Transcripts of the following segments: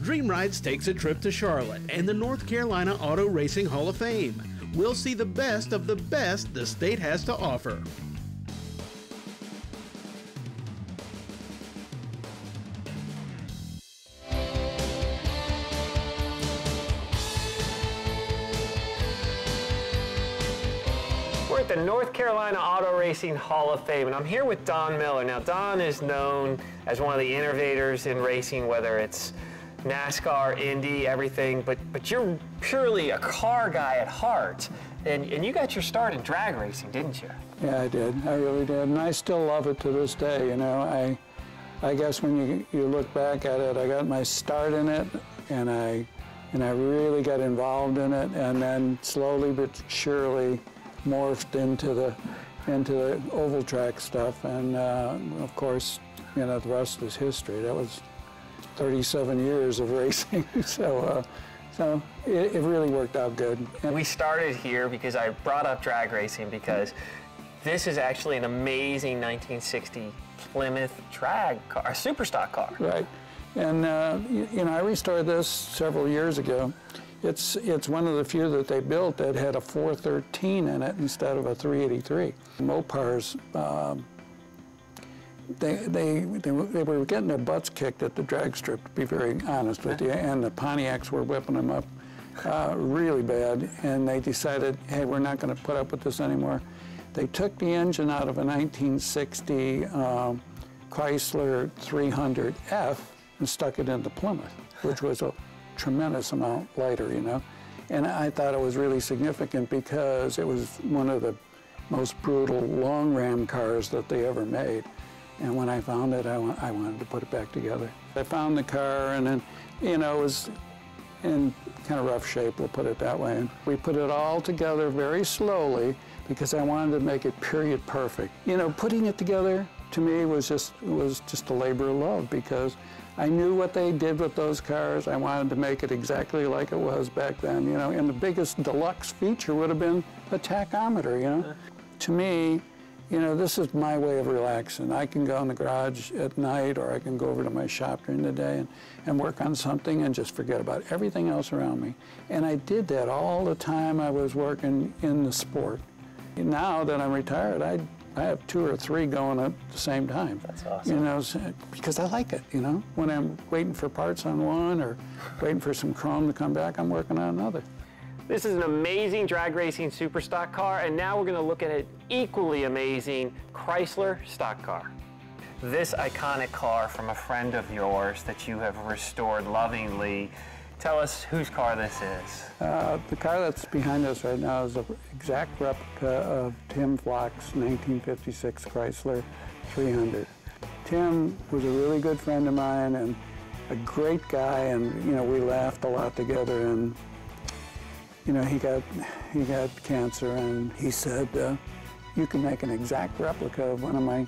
Dream Rides takes a trip to Charlotte and the North Carolina Auto Racing Hall of Fame. We'll see the best of the best the state has to offer. We're at the North Carolina Auto Racing Hall of Fame, and I'm here with Don Miller. Now, Don is known as one of the innovators in racing, whether it's NASCAR, Indy, everything, but you're purely a car guy at heart, and you got your start in drag racing, didn't you? Yeah, I did. I really did, and I still love it to this day. You know, I guess when you look back at it, I got my start in it, and I really got involved in it, and then slowly but surely morphed into the oval track stuff, and of course, you know, the rest is history. That was 37 years of racing, so it really worked out good. And we started here because I brought up drag racing because this is actually an amazing 1960 Plymouth drag car, a super stock car. Right, and you know, I restored this several years ago. It's one of the few that they built that had a 413 in it instead of a 383. Mopars, they were getting their butts kicked at the drag strip, to be very honest with you, and the Pontiacs were whipping them up really bad, and they decided, hey, we're not going to put up with this anymore. They took the engine out of a 1960 Chrysler 300F and stuck it into Plymouth, which was a tremendous amount lighter, you know. And I thought it was really significant because it was one of the most brutal long ram cars that they ever made. And when I found it, I wanted to put it back together. I found the car, and then, you know, it was in kind of rough shape, we'll put it that way. And we put it all together very slowly because I wanted to make it period perfect. You know, putting it together to me was just a labor of love because I knew what they did with those cars. I wanted to make it exactly like it was back then, you know, and the biggest deluxe feature would have been a tachometer, you know. To me, you know, this is my way of relaxing. I can go in the garage at night, or I can go over to my shop during the day and work on something and just forget about everything else around me. And I did that all the time I was working in the sport. Now that I'm retired, I have 2 or 3 going at the same time. That's awesome. You know, because I like it, you know. When I'm waiting for parts on one or waiting for some chrome to come back, I'm working on another. This is an amazing drag racing super stock car, and now we're going to look at an equally amazing Chrysler stock car. This iconic car from a friend of yours that you have restored lovingly. Tell us whose car this is. The car that's behind us right now is an exact replica of Tim Flock's 1956 Chrysler 300. Tim was a really good friend of mine and a great guy, and you know, we laughed a lot together. And you know, he got cancer, and he said, "You can make an exact replica of one of my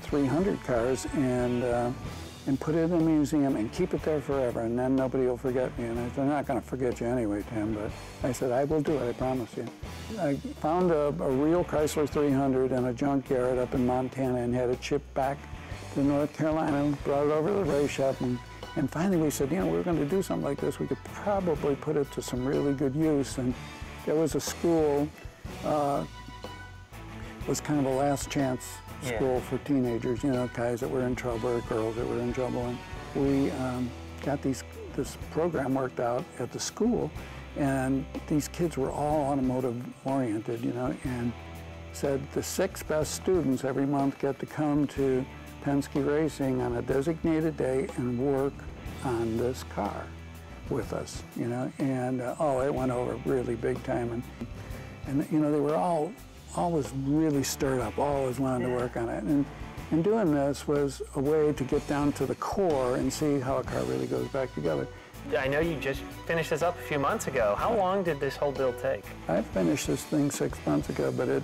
300 cars and put it in a museum and keep it there forever, and then nobody will forget me." And I said, "I'm not going to forget you anyway, Tim," but I said, "I will do it, I promise you." I found a real Chrysler 300 in a junkyard up in Montana and had it shipped back to North Carolina, brought it over to the race shop, and finally we said, you know, we're going to do something like this. We could probably put it to some really good use. And there was a school, was kind of a last chance school for teenagers, you know, guys that were in trouble or girls that were in trouble. And we got this program worked out at the school, and these kids were all automotive oriented, you know, and said the 6 best students every month get to come to Penske Racing on a designated day and work on this car with us, you know, and oh, it went over really big time. And you know, they were all always really stirred up, always wanted to work on it. And doing this was a way to get down to the core and see how a car really goes back together. I know you just finished this up a few months ago. How long did this whole build take? I finished this thing 6 months ago, but it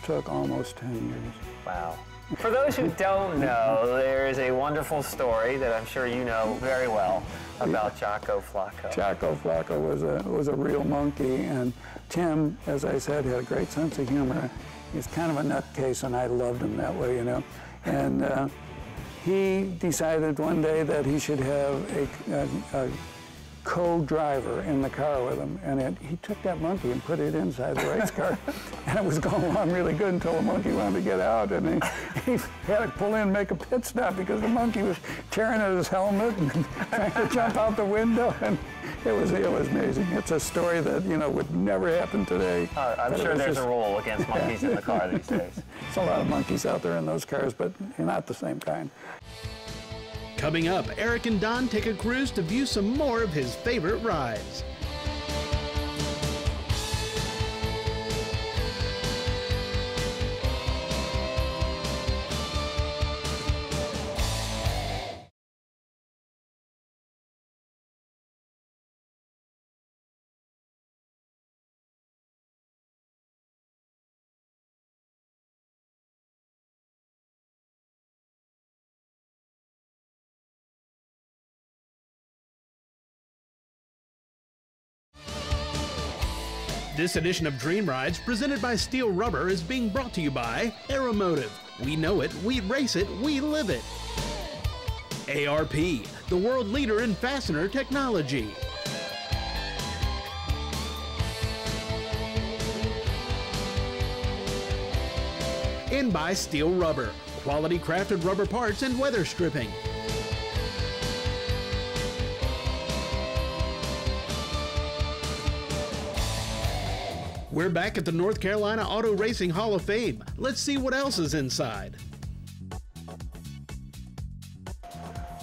took almost 10 years. Wow. For those who don't know, there is a wonderful story that I'm sure you know very well about Jocko Flacco. Jocko Flacco was a real monkey, and Tim, as I said, had a great sense of humor. He's kind of a nutcase, and I loved him that way, you know. And he decided one day that he should have a co-driver in the car with him, and he took that monkey and put it inside the race car, and it was going along really good until the monkey wanted to get out, and he had to pull in and make a pit stop because the monkey was tearing at his helmet and trying to jump out the window, and it was amazing. It's a story that, you know, would never happen today. I'm sure there's a rule against monkeys in the car these days. There's a lot of monkeys out there in those cars, but not the same kind. Coming up, Eric and Don take a cruise to view some more of his favorite rides. This edition of Dream Rides, presented by Steel Rubber, is being brought to you by Aeromotive. We know it, we race it, we live it. ARP, the world leader in fastener technology. And by Steel Rubber, quality crafted rubber parts and weather stripping. We're back at the North Carolina Auto Racing Hall of Fame. Let's see what else is inside.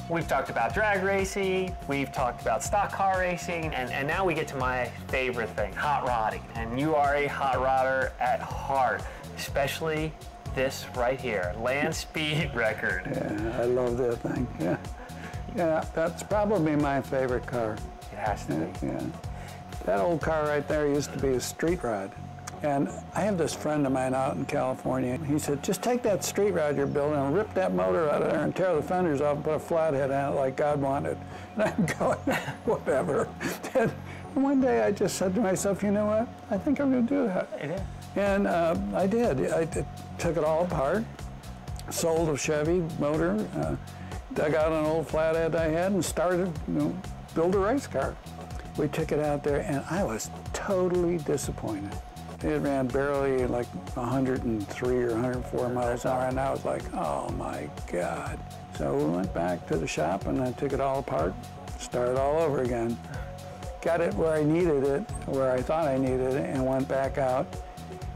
We've talked about drag racing, we've talked about stock car racing, and now we get to my favorite thing, hot rodding. And you are a hot rodder at heart, especially this right here, land speed record. Yeah, I love that thing, yeah. Yeah, that's probably my favorite car. It has to be. Yeah. That old car right there used to be a street rod. And I have this friend of mine out in California. He said, just take that street rod you're building and rip that motor out of there and tear the fenders off and put a flathead on it like God wanted. And I'm going, whatever. And one day I just said to myself, you know what? I think I'm going to do that. You did? And I did. I took it all apart, sold a Chevy motor, dug out an old flathead I had and started, build a race car. We took it out there, and I was totally disappointed. It ran barely like 103 or 104 miles an hour, and I was like, oh my God. So we went back to the shop, and I took it all apart, started all over again. Got it where I needed it, where I thought I needed it, and went back out.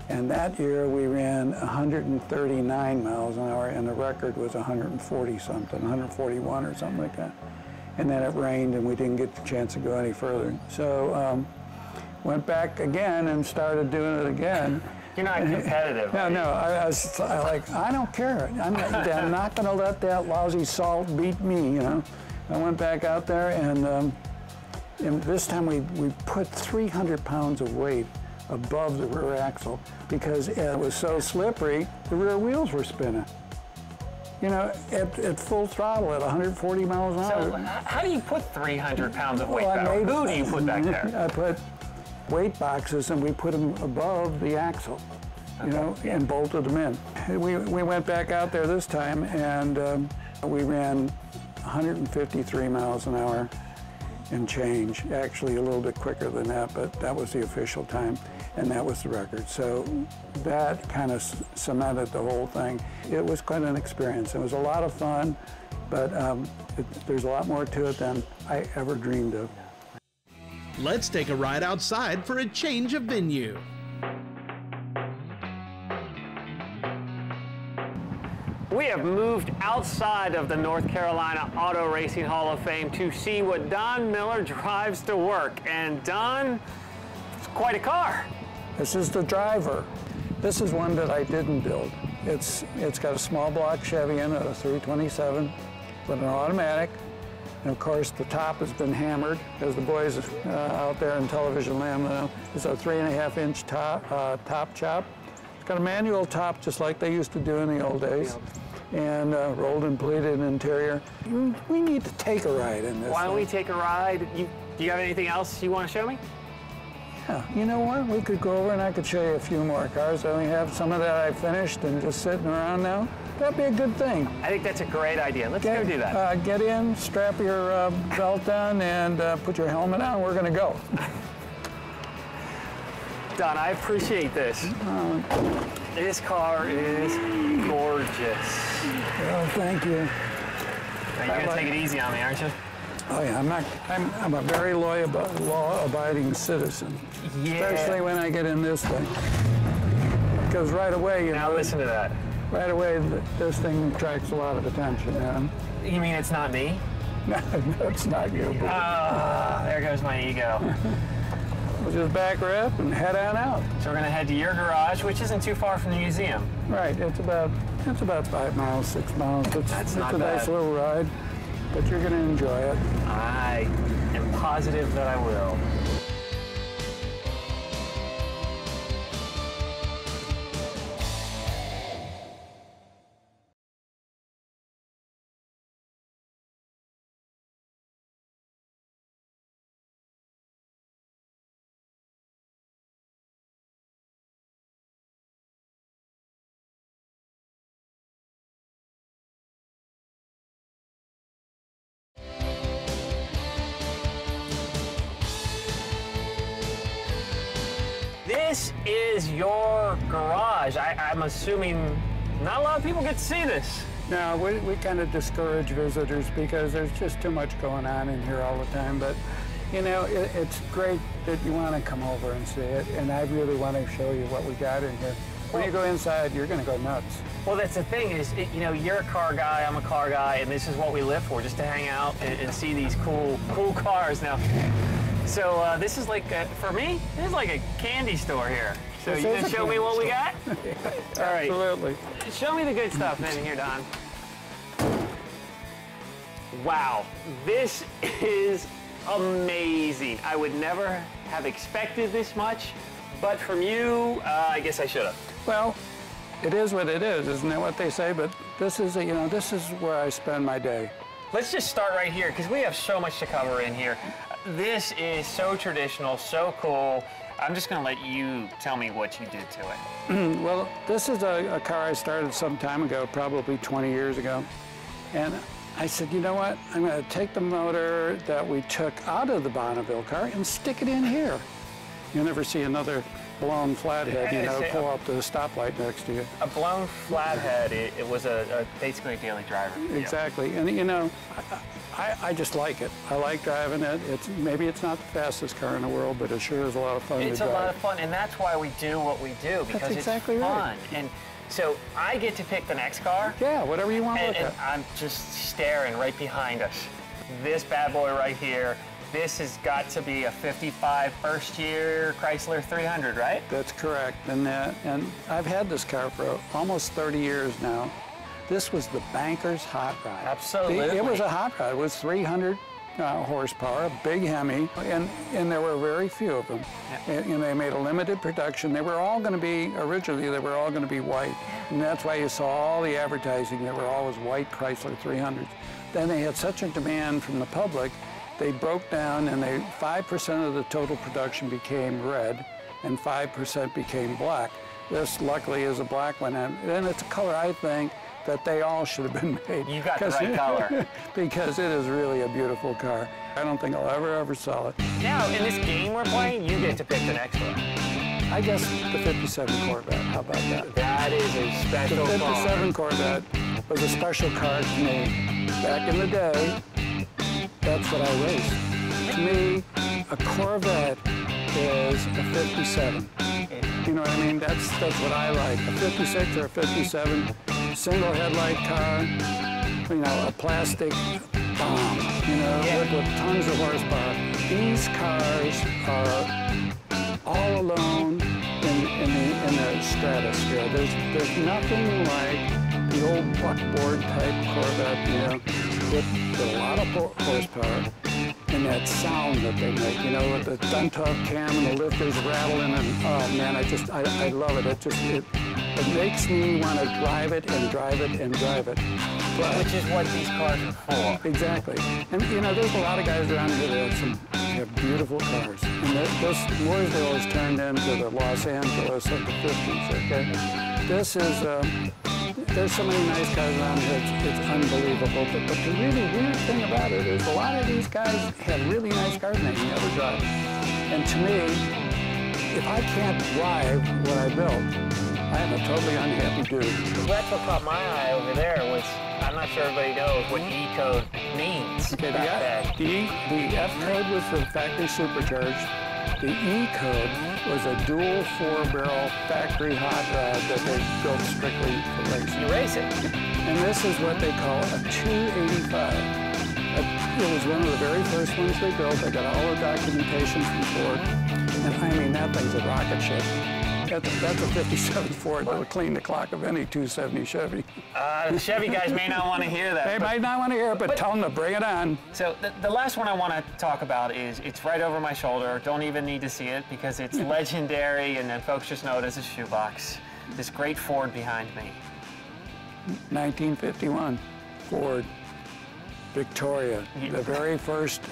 And that year we ran 139 miles an hour, and the record was 140 something, 141 or something like that. And then it rained and we didn't get the chance to go any further. So went back again and started doing it again. You're not competitive. No, no, I don't care. I'm not gonna let that lousy salt beat me, you know. I went back out there and this time we put 300 pounds of weight above the rear axle because it was so slippery, the rear wheels were spinning. You know, at full throttle at 140 miles an hour. So how do you put 300 pounds of weight back? Who do you put back there? I put weight boxes and we put them above the axle, you know, and bolted them in. We went back out there this time and we ran 153 miles an hour and change. Actually a little bit quicker than that, but that was the official time. And that was the record. So that kind of cemented the whole thing. It was quite an experience. It was a lot of fun, but there's a lot more to it than I ever dreamed of. Let's take a ride outside for a change of venue. We have moved outside of the North Carolina Auto Racing Hall of Fame to see what Don Miller drives to work. And Don, it's quite a car. This is the driver. This is one that I didn't build. It's got a small block Chevy in it, a 327, with an automatic. And of course, the top has been hammered, as the boys out there in television land know. It's a 3.5-inch top chop. It's got a manual top, just like they used to do in the old days, and rolled and pleated interior. We need to take a ride in this. Why don't we take a ride? Do you have anything else you want to show me? Yeah, you know what? We could go over and I could show you a few more cars. I only have some of that I finished and just sitting around now. That'd be a good thing. I think that's a great idea. Let's go do that. Get in, strap your belt on, and put your helmet on. We're going to go. Don, I appreciate this. This car is gorgeous. Oh, thank you. Now, you're going to take it easy on me, aren't you? Oh yeah, I'm a very law-abiding citizen. Yeah. Especially when I get in this thing. Because right away, Now listen to that. Right away, this thing attracts a lot of attention, man. You mean it's not me? No, it's not you. There goes my ego. We'll just back her up and head on out. So we're going to head to your garage, which isn't too far from the museum. Right, it's about 5 miles, 6 miles. That's not a nice bad. little ride, but you're going to enjoy it. I am positive that I will. This is your garage. I'm assuming not a lot of people get to see this. Now, we kind of discourage visitors because there's just too much going on in here all the time. But, you know, it's great that you want to come over and see it. And I really want to show you what we got in here. When you go inside, you're going to go nuts. Well, that's the thing is, you know, you're a car guy, I'm a car guy, and this is what we live for, just to hang out and see these cool cars. Now, so this is like, for me, this is like a candy store here. So you can show me what we got? All right. Absolutely. Show me the good stuff in here, Don. Wow, this is amazing. I would never have expected this much, but from you, I guess I should have. Well, it is what it is, isn't that what they say? But this is, you know, this is where I spend my day. Let's just start right here, because we have so much to cover in here. This is so traditional, so cool. I'm just going to let you tell me what you did to it. Well, this is a car I started some time ago, probably 20 years ago. And I said, you know what? I'm going to take the motor that we took out of the Bonneville car and stick it in here. You'll never see another blown flathead, you know, pull up to the stoplight next to you. A blown flathead, it was basically a daily driver. Exactly. And, you know, I just like it. I like driving it. Maybe it's not the fastest car in the world, but it sure is a lot of fun to drive. It's a lot of fun, and that's why we do what we do, because That's exactly it's fun. right. And so I get to pick the next car. Yeah, whatever you want to look And at. I'm just staring right behind us. This bad boy right here. This has got to be a 55 first-year Chrysler 300, right? That's correct. And I've had this car for almost 30 years now. This was the banker's hot rod. Absolutely. It was a hot rod. It was 300 horsepower, a big Hemi, and there were very few of them. Yeah. And they made a limited production. They were all going to be, originally, they were all going to be white. And that's why you saw all the advertising. They were always white Chrysler 300s. Then they had such a demand from the public, they broke down, and 5% of the total production became red, and 5% became black. This, luckily, is a black one, and it's a color, I think, that they all should have been made. You got the right color. Because it is really a beautiful car. I don't think I'll ever sell it. Now, in this game we're playing, you get to pick the next one. I guess the 57 Corvette, how about that? That is a special The car. 57 Corvette was a special car to me. Back in the day, that's what I raced. To me, a Corvette is a 57. You know what I mean? That's what I like. A 56 or a 57, single headlight car, you know, a plastic bomb, you know, with tons of horsepower. These cars are all alone in the stratosphere. There's nothing like the old buckboard type Corvette, you know, with a lot of horsepower. And that sound that they make, you know, with the duntop cam and the lifters rattling, and oh man, I love it. It makes me want to drive it and drive it and drive it. But, which is what these cars are for. Exactly. And you know, there's a lot of guys around here that have beautiful cars. And this Mooresville has turned into the Los Angeles of the 50s, okay? This is There's so many nice cars around here, it's unbelievable. But the really weird thing about it is a lot of these guys have really nice cars and they never drive. And to me, if I can't drive what I built, I am a totally unhappy dude. That's what caught my eye over there was, I'm not sure everybody knows what E code means. Okay, the F code was the factory supercharged. The E code was a dual 4-barrel factory hot rod that they built strictly for racing. You race it. And this is what they call a 285. It was one of the very first ones they built. I got all the documentation from Ford. And I mean, that thing's a rocket ship. That's a 57 Ford that'll clean the clock of any 270 Chevy. The Chevy guys may not want to hear that. They might not want to hear it, but tell them to bring it on. So the last one I want to talk about is, it's right over my shoulder. Don't even need to see it because it's legendary, and then folks just know it as a shoebox. This great Ford behind me. 1951 Ford Victoria, the very first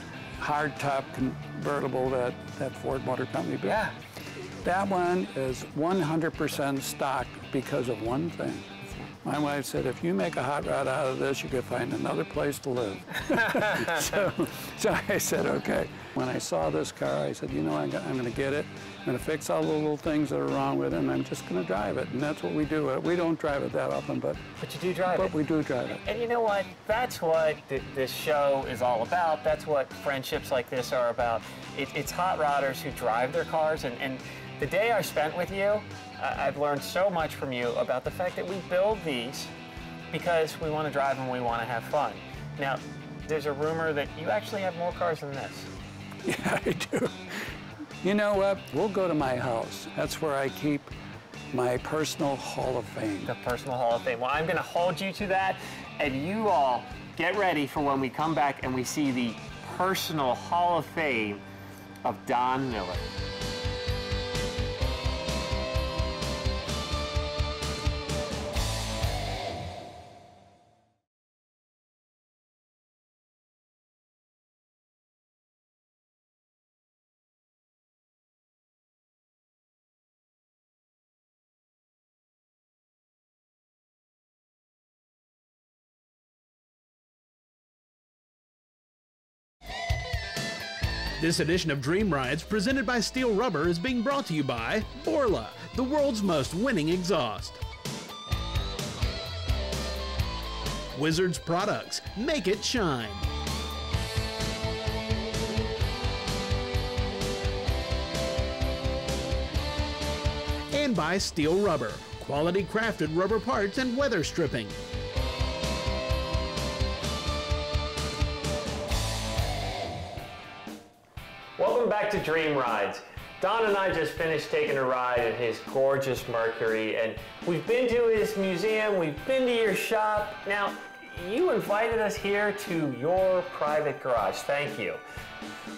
hardtop convertible that Ford Motor Company built. Yeah. That one is 100% stock because of one thing. My wife said, if you make a hot rod out of this, you could find another place to live. so I said, okay. When I saw this car, I said, you know, I'm going to get it. I'm going to fix all the little things that are wrong with it, and I'm just going to drive it. And that's what we do. We don't drive it that often, but you do drive it. But we do drive it. And you know what? That's what this show is all about. That's what friendships like this are about. It's hot rodders who drive their cars, and the day I spent with you, I've learned so much from you about the fact that we build these because we want to drive them, we want to have fun. Now, there's a rumor that you actually have more cars than this. Yeah, I do. You know what? We'll go to my house. That's where I keep my personal Hall of Fame. The personal Hall of Fame. Well, I'm going to hold you to that, and you all get ready for when we come back and we see the personal Hall of Fame of Don Miller. This edition of Dream Rides, presented by Steel Rubber, is being brought to you by Borla, the world's most winning exhaust. Wizards Products, make it shine. And by Steel Rubber, quality crafted rubber parts and weather stripping. Welcome back to Dream Rides. Don and I just finished taking a ride in his gorgeous Mercury, and we've been to his museum, we've been to your shop. Now, you invited us here to your private garage. Thank you.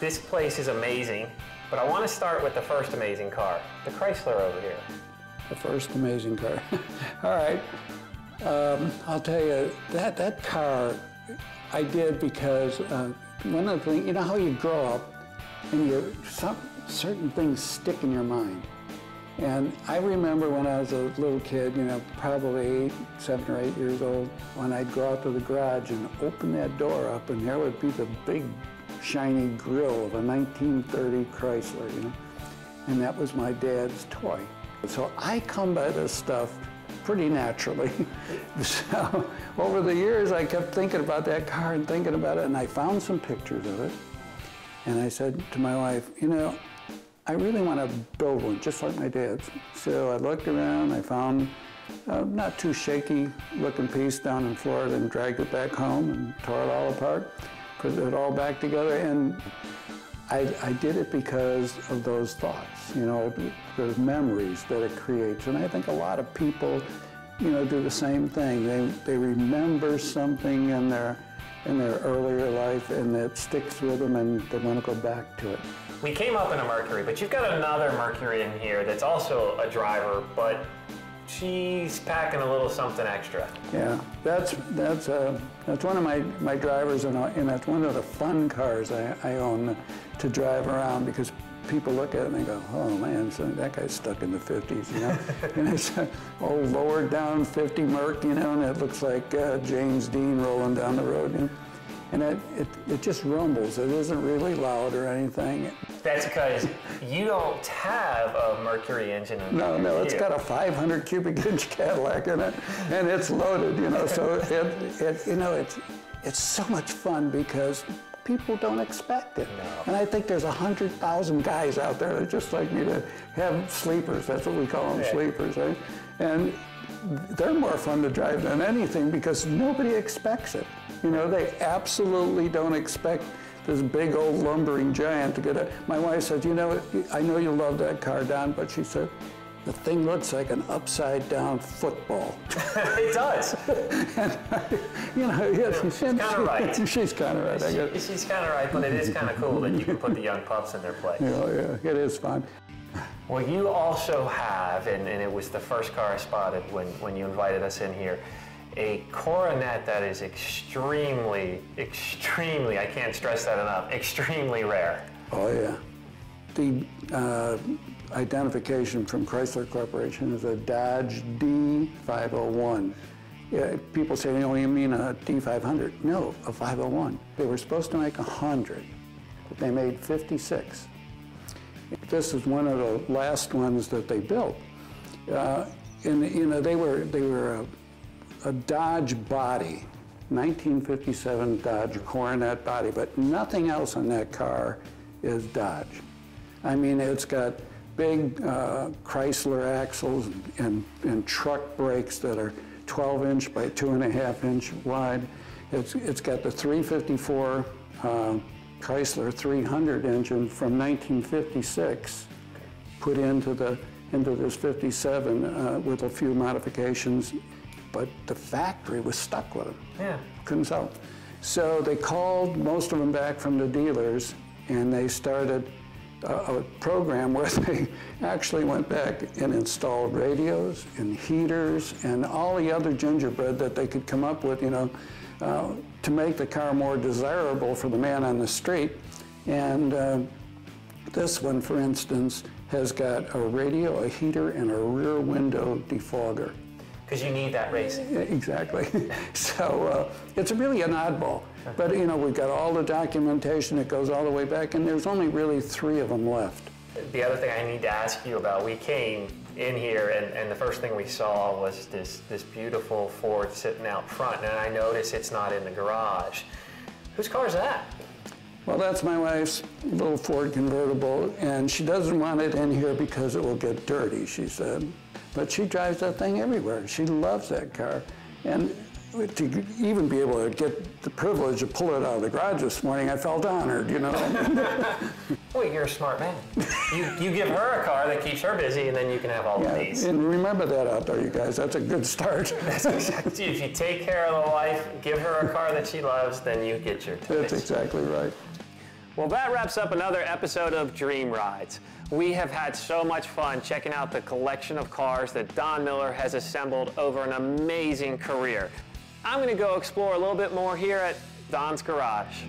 This place is amazing, but I want to start with the first amazing car, the Chrysler over here. The first amazing car. All right. I'll tell you, that car I did because one of the things, you know how you grow up and certain things stick in your mind. And I remember when I was a little kid, you know, probably 7 or 8 years old, when I'd go out to the garage and open that door up, and there would be the big shiny grille of a 1930 Chrysler, you know, and that was my dad's toy. So I come by this stuff pretty naturally. So over the years, I kept thinking about that car and thinking about it, and I found some pictures of it. And I said to my wife, you know, I really want to build one, just like my dad's. So I looked around, I found a not too shaky looking piece down in Florida and dragged it back home and tore it all apart, put it all back together. And I did it because of those thoughts, you know, those memories that it creates. And I think a lot of people, you know, do the same thing. They remember something in their earlier life, and it sticks with them, and they want to go back to it. We came up in a Mercury, but you've got another Mercury in here that's also a driver, but she's packing a little something extra. Yeah, that's one of my drivers, and that's one of the fun cars I own to drive around, because people look at it and they go, oh man, so that guy's stuck in the 50s, you know? And it's an old lowered down 50 Merc, you know, and it looks like James Dean rolling down the road. You know? And it just rumbles. It isn't really loud or anything. That's because you don't have a Mercury engine in No, it's got a 500 cubic inch Cadillac in it, and it's loaded, you know, so it's so much fun because people don't expect it. No. And I think there's 100,000 guys out there that just like me to have sleepers. That's what we call them, sleepers, right? And they're more fun to drive than anything because nobody expects it. You know, they absolutely don't expect this big old lumbering giant to get it. My wife said, you know, I know you love that car, Don, but she said, the thing looks like an upside down football. It does. And, you know, she's kind of right. She's kind of right. She's kind of right, but it is kind of cool that you can put the young pups in their place. Yeah, it is fun. Well, you also have, and it was the first car I spotted when you invited us in here, a Coronet that is extremely, I can't stress that enough, extremely rare. Oh, yeah. The identification from Chrysler Corporation is a Dodge D501. Yeah, people say, oh, you mean a D500? No, a 501. They were supposed to make 100, but they made 56. This is one of the last ones that they built. And you know, they were a Dodge body, 1957 Dodge Coronet body, but nothing else on that car is Dodge. I mean, it's got big Chrysler axles and truck brakes that are 12-inch by 2.5-inch wide. It's got the 354 Chrysler 300 engine from 1956 put into this 57 with a few modifications, but the factory was stuck with them. Yeah. Couldn't sell them. So they called most of them back from the dealers, and they started a program where they actually went back and installed radios and heaters and all the other gingerbread that they could come up with, you know, to make the car more desirable for the man on the street. And this one, for instance, has got a radio, a heater, and a rear window defogger. Because you need that racing. Exactly. So it's really an oddball. But you know, we've got all the documentation that goes all the way back, and there's only really 3 of them left. The other thing I need to ask you about, we came in here and the first thing we saw was this beautiful Ford sitting out front, and I noticed it's not in the garage. Whose car is that? Well, that's my wife's little Ford convertible, and she doesn't want it in here because it will get dirty, she said. But she drives that thing everywhere. She loves that car. And to even be able to get the privilege of pull it out of the garage this morning, I felt honored, you know. Well, you're a smart man. You give her a car that keeps her busy, and then you can have all of these. And remember that out there, you guys. That's a good start. That's exactly. If you take care of the wife, give her a car that she loves, then you get your tickets. That's exactly right. Well, that wraps up another episode of Dream Rides. We have had so much fun checking out the collection of cars that Don Miller has assembled over an amazing career. I'm going to go explore a little bit more here at Don's Garage.